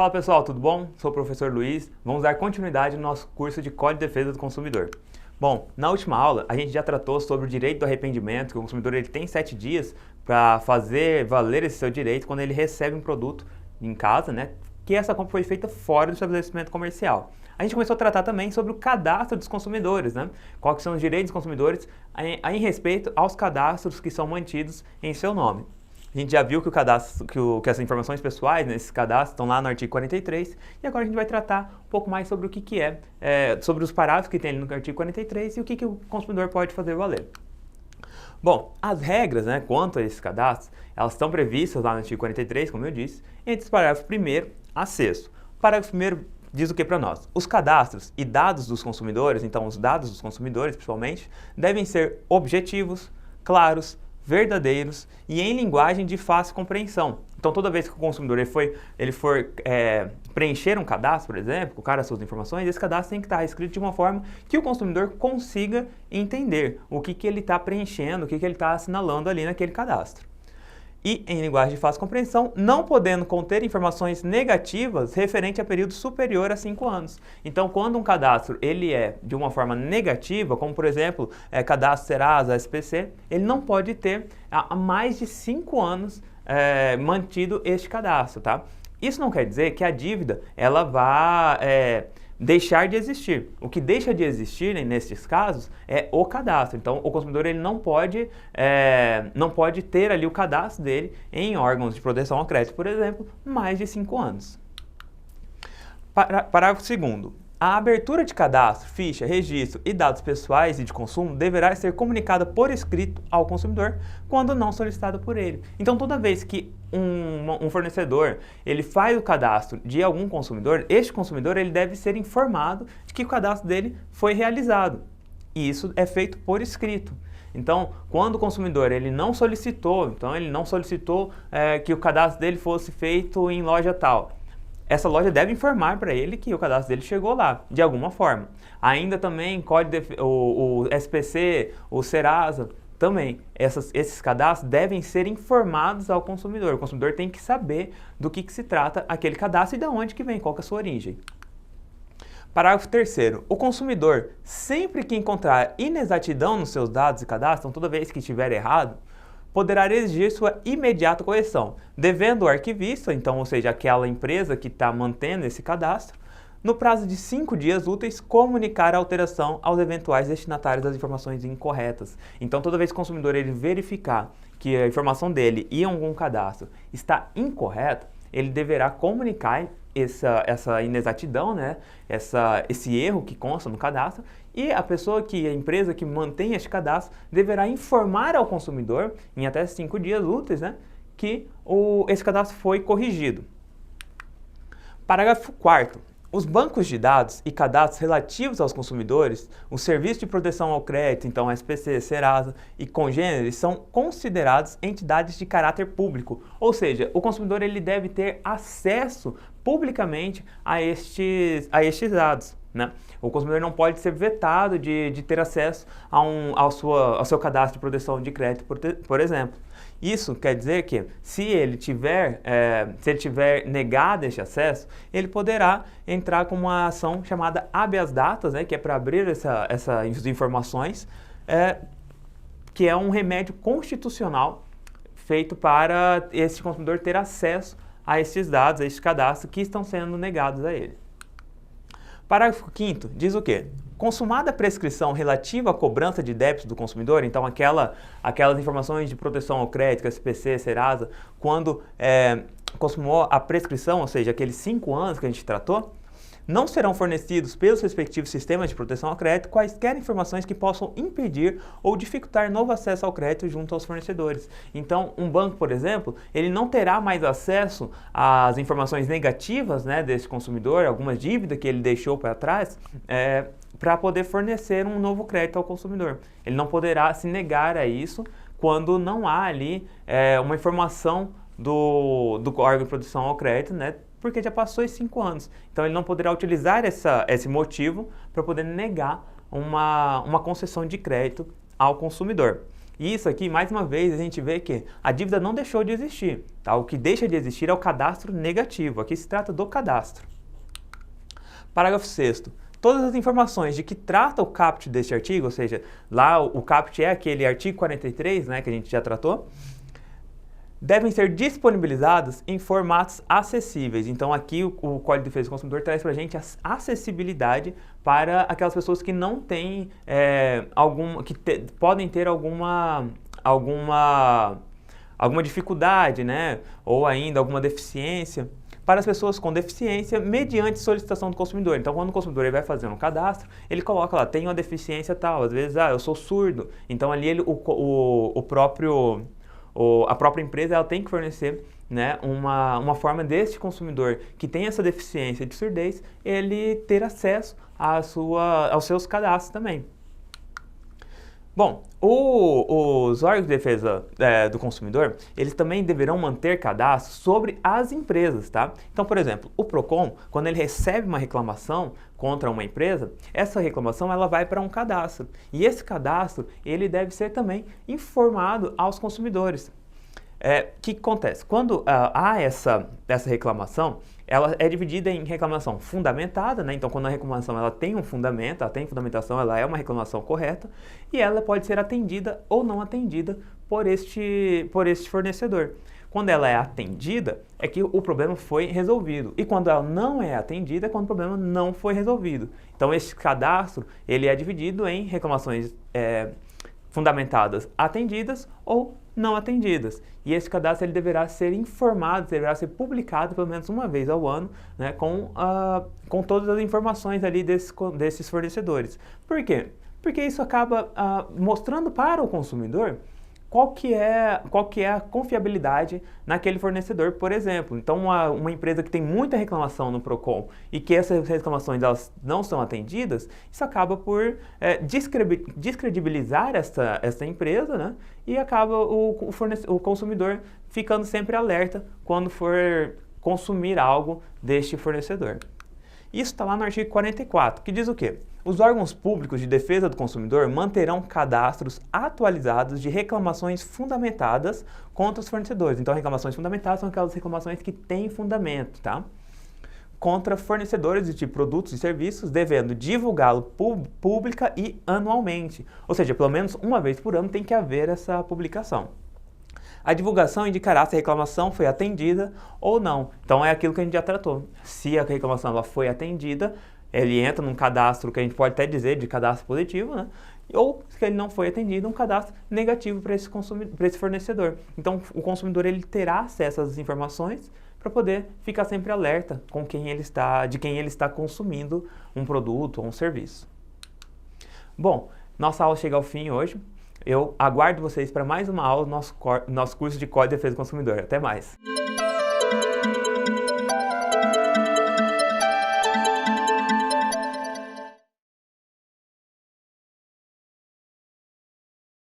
Fala pessoal, tudo bom? Sou o professor Luiz. Vamos dar continuidade no nosso curso de Código de Defesa do Consumidor. Bom, na última aula a gente já tratou sobre o direito do arrependimento, que o consumidor ele tem 7 dias para fazer valer esse seu direito quando ele recebe um produto em casa, né? Que essa compra foi feita fora do estabelecimento comercial. A gente começou a tratar também sobre o cadastro dos consumidores, né? Quais são os direitos dos consumidores em respeito aos cadastros que são mantidos em seu nome. A gente já viu que o cadastro, que as informações pessoais nesses cadastros estão lá no artigo 43, e agora a gente vai tratar um pouco mais sobre o que é sobre os parágrafos que tem ali no artigo 43 e o que o consumidor pode fazer valer. Bom, as regras, né, quanto a esses cadastros, elas estão previstas lá no artigo 43, como eu disse, entre os parágrafos 1º a 6º. O parágrafo 1º diz o que para nós? Os cadastros e dados dos consumidores, então os dados dos consumidores principalmente, devem ser objetivos, claros, verdadeiros e em linguagem de fácil compreensão. Então, toda vez que o consumidor ele for preencher um cadastro, por exemplo, colocar as suas informações, esse cadastro tem que estar escrito de uma forma que o consumidor consiga entender o que ele está preenchendo, o que ele está assinalando ali naquele cadastro. E em linguagem de fácil compreensão, não podendo conter informações negativas referente a período superior a 5 anos. Então, quando um cadastro ele é de uma forma negativa, como por exemplo, cadastro Serasa, SPC, ele não pode ter há mais de 5 anos mantido este cadastro, tá? Isso não quer dizer que a dívida ela vá deixar de existir. O que deixa de existir, né, nesses casos é o cadastro. Então, o consumidor ele não pode ter ali o cadastro dele em órgãos de proteção ao crédito, por exemplo, mais de 5 anos. Parágrafo 2º. A abertura de cadastro, ficha, registro e dados pessoais e de consumo deverá ser comunicada por escrito ao consumidor quando não solicitada por ele. Então, toda vez que um fornecedor ele faz o cadastro de algum consumidor, este consumidor ele deve ser informado de que o cadastro dele foi realizado. E isso é feito por escrito. Então, quando o consumidor ele não solicitou que o cadastro dele fosse feito em loja tal, essa loja deve informar para ele que o cadastro dele chegou lá, de alguma forma. Ainda também o SPC, o Serasa, também, esses cadastros devem ser informados ao consumidor. O consumidor tem que saber do que se trata aquele cadastro e de onde que vem, qual que é a sua origem. Parágrafo 3º. O consumidor, sempre que encontrar inexatidão nos seus dados e cadastro, então toda vez que estiver errado, poderá exigir sua imediata correção, devendo o arquivista, então, ou seja, aquela empresa que está mantendo esse cadastro, no prazo de 5 dias úteis, comunicar a alteração aos eventuais destinatários das informações incorretas. Então, toda vez que o consumidor ele verificar que a informação dele em algum cadastro está incorreta, ele deverá comunicar essa inexatidão, né? Esse erro que consta no cadastro, e a empresa que mantém este cadastro deverá informar ao consumidor, em até 5 dias úteis, né, que esse cadastro foi corrigido. Parágrafo 4º. Os bancos de dados e cadastros relativos aos consumidores, o Serviço de Proteção ao Crédito, então SPC, Serasa e congêneres, são considerados entidades de caráter público, ou seja, o consumidor ele deve ter acesso publicamente a estes dados, né? O consumidor não pode ser vetado de ter acesso ao seu cadastro de proteção de crédito, por exemplo. Isso quer dizer que, se ele tiver negado este acesso, ele poderá entrar com uma ação chamada habeas datas, né, que é para abrir essas informações, que é um remédio constitucional feito para esse consumidor ter acesso a esses dados, a esses cadastros que estão sendo negados a ele. Parágrafo 5º diz o quê? Consumada a prescrição relativa à cobrança de débitos do consumidor, então aquelas informações de proteção ao crédito, SPC, Serasa, quando consumou a prescrição, ou seja, aqueles 5 anos que a gente tratou, não serão fornecidos pelos respectivos sistemas de proteção ao crédito quaisquer informações que possam impedir ou dificultar novo acesso ao crédito junto aos fornecedores. Então, um banco, por exemplo, ele não terá mais acesso às informações negativas, né, desse consumidor, algumas dívidas que ele deixou para trás, para poder fornecer um novo crédito ao consumidor. Ele não poderá se negar a isso quando não há ali uma informação do órgão de proteção ao crédito, né, porque já passou esses 5 anos. Então, ele não poderá utilizar esse motivo para poder negar uma concessão de crédito ao consumidor. E isso aqui, mais uma vez, a gente vê que a dívida não deixou de existir, tá? O que deixa de existir é o cadastro negativo. Aqui se trata do cadastro. Parágrafo 6º. Todas as informações de que trata o caput deste artigo, ou seja, lá o caput é aquele artigo 43, né, que a gente já tratou, devem ser disponibilizados em formatos acessíveis. Então aqui o Código de Defesa do Consumidor traz para a gente a acessibilidade para aquelas pessoas que não têm, podem ter alguma dificuldade, né, ou ainda alguma deficiência, para as pessoas com deficiência mediante solicitação do consumidor. Então, quando o consumidor ele vai fazer um cadastro, ele coloca lá, tem uma deficiência tal, às vezes, eu sou surdo, então ali a própria empresa ela tem que fornecer, né, uma forma deste consumidor que tem essa deficiência de surdez, ele ter acesso aos seus cadastros também. Bom, os órgãos de defesa do consumidor, eles também deverão manter cadastros sobre as empresas, tá? Então, por exemplo, o PROCON, quando ele recebe uma reclamação contra uma empresa, essa reclamação ela vai para um cadastro. E esse cadastro, ele deve ser também informado aos consumidores. O que acontece? Quando há essa reclamação, ela é dividida em reclamação fundamentada, né? Então, quando a reclamação ela tem um fundamento, ela tem fundamentação, ela é uma reclamação correta, e ela pode ser atendida ou não atendida por este fornecedor. Quando ela é atendida, é que o problema foi resolvido. E quando ela não é atendida, é quando o problema não foi resolvido. Então, esse cadastro, ele é dividido em reclamações fundamentadas atendidas ou não atendidas. E esse cadastro ele deverá ser informado, deverá ser publicado pelo menos uma vez ao ano, né, com todas as informações ali desses fornecedores. Por quê? Porque isso acaba mostrando para o consumidor qual que é a confiabilidade naquele fornecedor, por exemplo. Então, uma empresa que tem muita reclamação no PROCON e que essas reclamações elas não são atendidas, isso acaba por descredibilizar essa empresa, né? E acaba o consumidor ficando sempre alerta quando for consumir algo deste fornecedor. Isso está lá no artigo 44, que diz o quê? Os órgãos públicos de defesa do consumidor manterão cadastros atualizados de reclamações fundamentadas contra os fornecedores. Então, reclamações fundamentadas são aquelas reclamações que têm fundamento, tá? Contra fornecedores de produtos e serviços, devendo divulgá-lo pública e anualmente. Ou seja, pelo menos uma vez por ano tem que haver essa publicação. A divulgação indicará se a reclamação foi atendida ou não. Então, é aquilo que a gente já tratou. Se a reclamação ela foi atendida, ele entra num cadastro que a gente pode até dizer de cadastro positivo, né? Ou, se ele não foi atendido, um cadastro negativo para esse fornecedor. Então, o consumidor ele terá acesso às informações para poder ficar sempre alerta de quem ele está consumindo um produto ou um serviço. Bom, nossa aula chega ao fim hoje. Eu aguardo vocês para mais uma aula do nosso curso de Código de Defesa do Consumidor. Até mais!